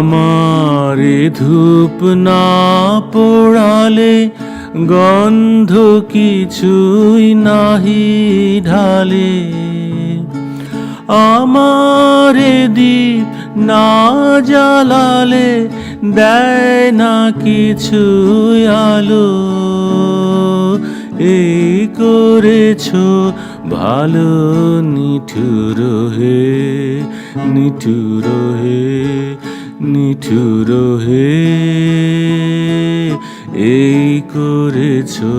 আমারে ধূপ না পোড়ালে গন্ধ কিছুই নাহি ঢালে। আমারে দীপ না জ্বালালে দেয় না কিছুই আলো। এই করেছো ভালো নিঠুর হে, নিঠুর হে, নিঠুর হে। এই করেছো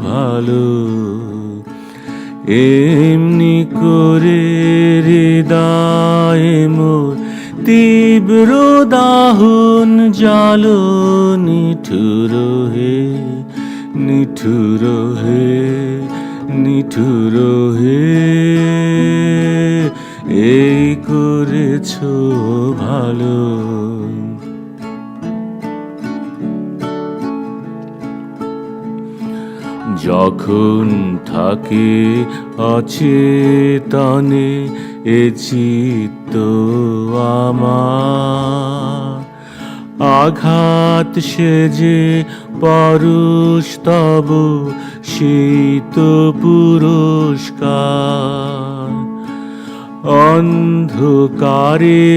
ভালো। এমনি করে হৃদয়ে মোর তীব্র দাহন জ্বালো। নিঠুর হে, নিঠুর হে, নিঠুর হে। এই করেছো ভালো। যখন থাকে অচেতনে এ চিত্ত আমার, আঘাত সেজে পরশ তব শীত পুরস্কার। অন্ধকারে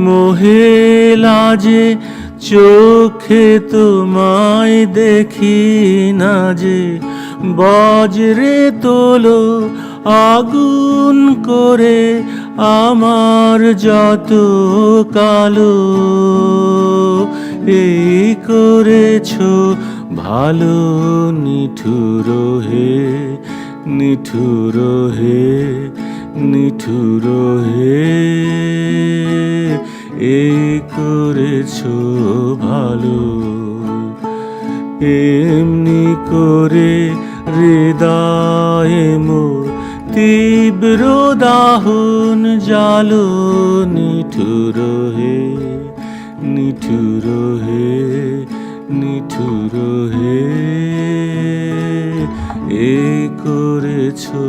মোহে লাজে চোখে তোমায় দেখি না যে। বজ্রে তোলো আগুন করে আমার যত কালো। এই করেছো ভালো নিঠুর হে, নিঠুর হে, নিঠুর হে। এই করেছো ভালো। এমনি করে হৃদয়ে মোর তীব্র দাহন জ্বালো। নিঠুর হে, নিঠুর হে, নিঠুর হে। এই করেছো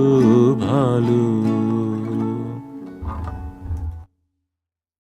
ভালো।